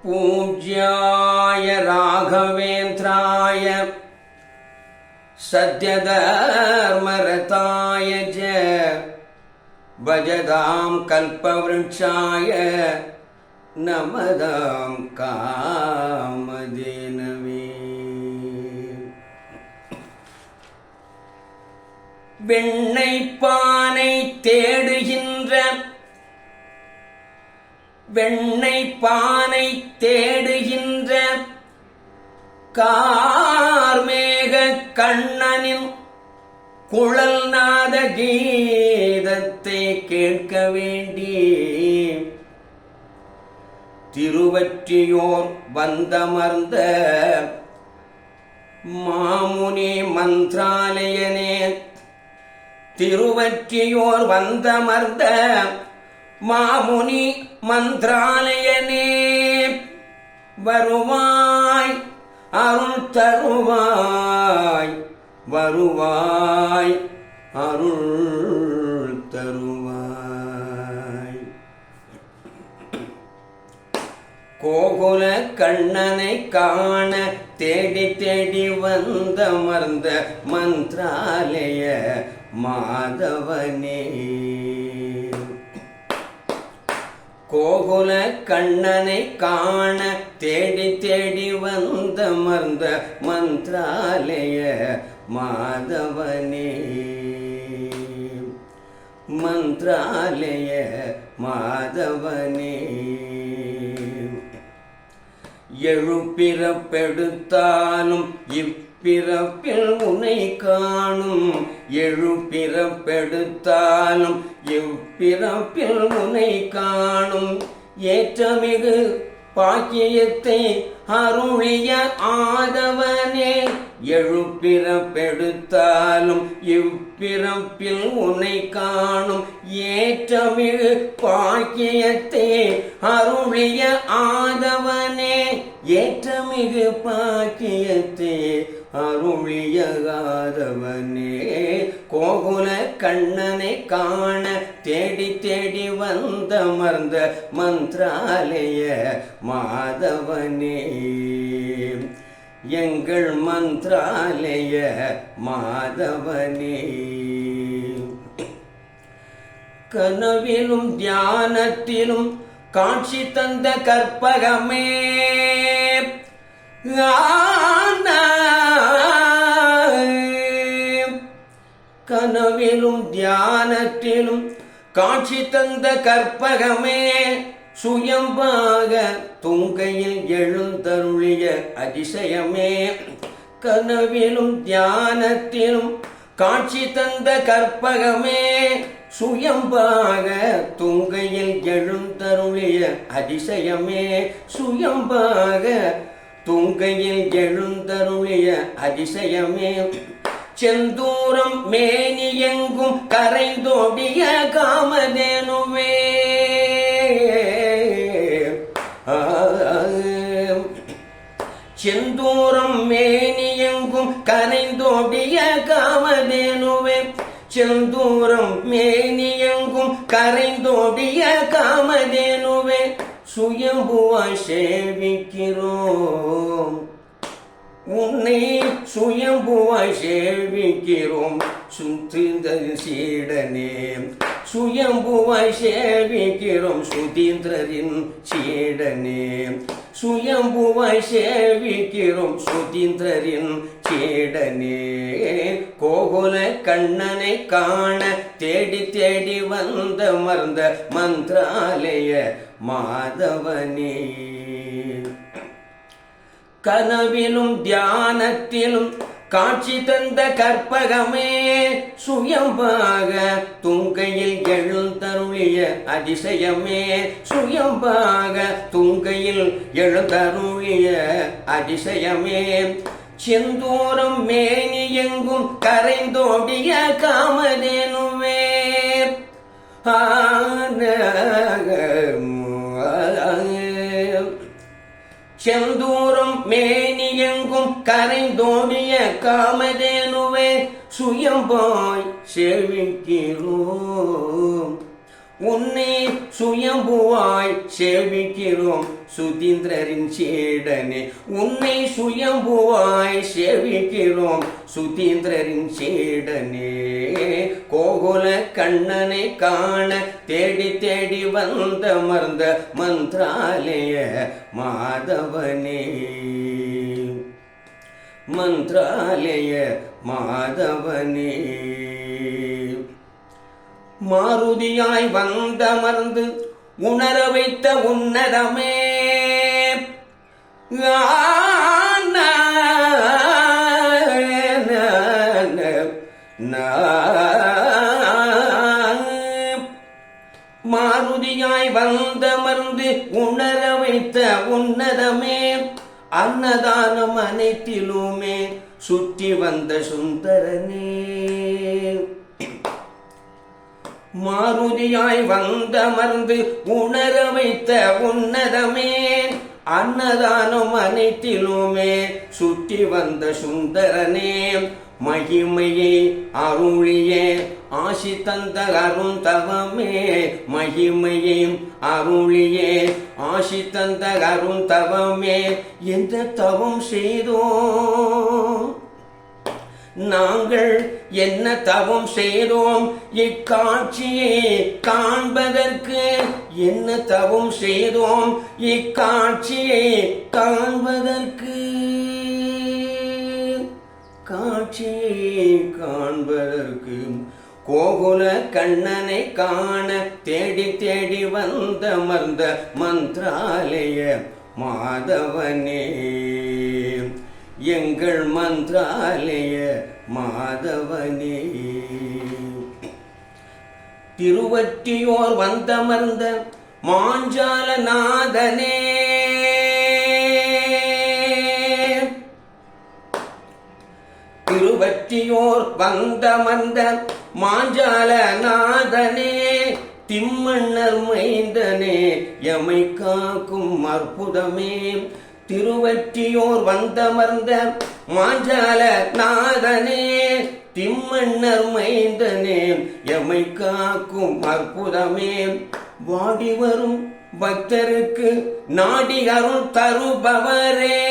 पूज्याय राघवेन्द्राय सत्यधर्मरताय च भजतां कल्पवृक्षाय नमतां कामधेनवे। வெண்ணைப்பானை தேடுகின்ற கார்மேக கண்ணனின் குழல் நாத கீதத்தை கேட்க வேண்டி திருவற்றியோர் வந்தமர்ந்த மாமுனி மந்திராலயனே, திருவற்றியோர் வந்தமர்ந்த மாமுனி மந்திராலயனே, வருவாய் அருள் தருவாய், வருவாய் அருள் தருவாய். கோகுல கண்ணனை காண தேடி தேடி வந்தமர்ந்த மந்திராலய மாதவனே, கோகுல கண்ணனை காண தேடி தேடி வந்தமர்ந்த மந்திராலய மாதவனே, மந்திராலய மாதவனே. எழுப்பிறப்பெடுத்தாலும் இப்பிறப்பில் உன்னை காணும், எழுப்பிறப்பெடுத்தாலும் இப்பிறப்பில் உன்னை காணும். ஏற்றமிகு பாக்கியத்தை அருளிய ஆதவனே, எழுப்பிறப்பெடுத்தாலும் இப்பிறப்பில் உன்னை காணும். ஏற்றமிகு பாக்கியத்தை அருளிய ஆதவனே, ஏற்றமிகு பாக்கியத்தை அருளிய ஆதவனே. கோகுல கண்ணனை காண தேடி தேடி வந்தமர்ந்த மந்திராலய மாதவனே, எங்கள் மந்திராலய மாதவனே. கனவிலும் தியானத்திலும் காட்சி தந்த கற்பகமே, கனவிலும் தியானத்திலும் காட்சி தந்த கற்பகமே, சுயம்பாக துங்கையில் எழுந்தருளிய அதிசயமே. கனவிலும் தியானத்திலும் காட்சி தந்த கற்பகமே, சுயம்பாக துங்கையில் எழுந்தருளிய அதிசயமே. சுயம்பாக துங்கையில் எழுந்தருளிய அதிசயமே. செந்தூரம் மேனி எங்கும் கரைந்தோடிய காமதேனுவே, செந்தூரம் மேனி எங்கும் கரைந்தோடிய காமதேனுவே, செந்தூரம் மேனி எங்கும் கரைந்தோடிய காமதேனுவே. சுயம்புவாய் சேவிக்கிறோம் உன்னை, சுயம்புவாய் சேவிக்கிறோம் சுதீந்திரன் சீடனே, சுயம்புவாய் சேவிக்கிறோம் சுதீந்திரரின் சீடனே, சுயம்புவாய் சேவிக்கிறோம் சுதீந்திரரின் சீடனே. கோகுல கண்ணனை காண தேடி தேடி வந்தமர்ந்த மந்திராலய மாதவனே, கனவிலும் தியானத்திலும் காட்சி தந்த கற்பகமே, சுயம்பாக துங்கையில் எழுந்தருளிய அதிசயமே. சுயம்பாக துங்கையில் எழுந்தருளிய அதிசயமே. செந்தூரம் மேனி எங்கும் கரைந்தோடிய காமதேனுவே, செந்தூரம் மேனி எங்கும் கரைந்தோடிய காமதேனுவே. சுயம்பாய் சேவிக்கிறோம் உன்னை சுயம்புவாய் சேவிக்கிறோம் சுதீந்திரரின் சீடனே. உன்னை சுயம்புவாய் சேவிக்கிறோம் சுதீந்திரரின் சீடனே. கோகுல கண்ணனை காண தேடி தேடி வந்த மர்ந்த மந்த்ராலய மாதவனே. மந்த்ராலய மாதவனே. மாருதியாய் வந்தமர்ந்து உணர வைத்த உன்னதமே. மாருதியாய் வந்தமர்ந்து உணர வைத்த உன்னதமே. அன்னதானம் அனைத்திலுமே சுற்றி வந்த சுந்தரனே. மாருதியாய் வந்தமர்ந்து உணர வைத்த உன்னதமே. அன்னதானம் அனைத்திலுமே சுற்றி வந்த சுந்தரனே. மகிமையே அருளியே ஆசி தந்த அருந்தவமே. மகிமையே அருளியே ஆசி தந்த அருந்தவமே. எந்த தவம் செய்தோம் நாங்கள், என்ன தவம் செய்தோம் இக்காட்சியை காண்பதற்கு. என்ன தவம் செய்தோம் இக்காட்சியை காண்பதற்கு. காட்சியை காண்பதற்கு கோகுல கண்ணனை காண தேடி தேடி வந்த மர்ந்த மந்த்ராலய மாதவனே. எங்கள் மந்த்ராலய மாதவனே. திருவற்றியோர் வந்தமர்ந்த மாஞ்சாலநாதனே. திருவற்றியோர் வந்தமர்ந்த மாஞ்சாலநாதனே. திம்மன்னர் மைந்தனே எமை காக்கும் அற்புதமே. திருவற்றியோர் வந்தமர்ந்த மாஞ்சாலநாதனே. திம்மன்னர் மைந்தனே எமை காக்கும் அற்புதமே. வாடி வரும் பக்தருக்கு நாடி அருள் தருபவரே.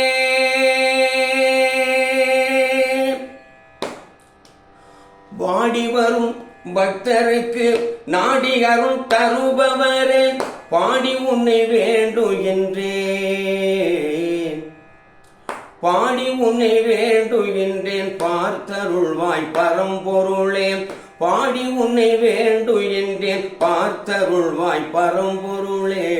வாடி வரும் பக்தருக்கு நாடி அருள் தருபவரே. பாடி உன்னை வேண்டுகின்றேன், பாடி உன்னை வேண்டுகின்றேன் பார்த்தருள்வாய் பரம்பொருளே. பாடி உன்னை வேண்டுகின்றேன் பார்த்தருள்வாய் பரம்பொருளே.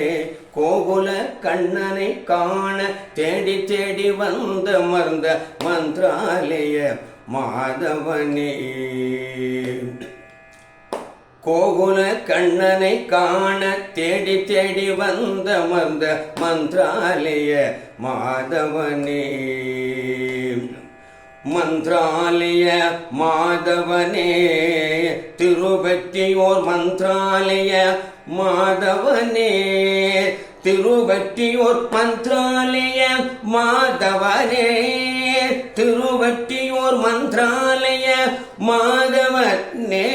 கோகுல கண்ணனை காண தேடி தேடி வந்த மர்ந்த மந்த்ராலய மாதவனே. கோகுல கண்ணனை காண தேடி தேடி வந்த மர்ந்த மந்த்ராலய மாதவனே. மந்த்ராலய மாதவனே. திருவற்றியோர் மந்த்ராலய மாதவனே. திருவற்றியோர் மந்த்ராலய மாதவனே. திருவற்றியோர் மந்த்ராலய மாதவனே.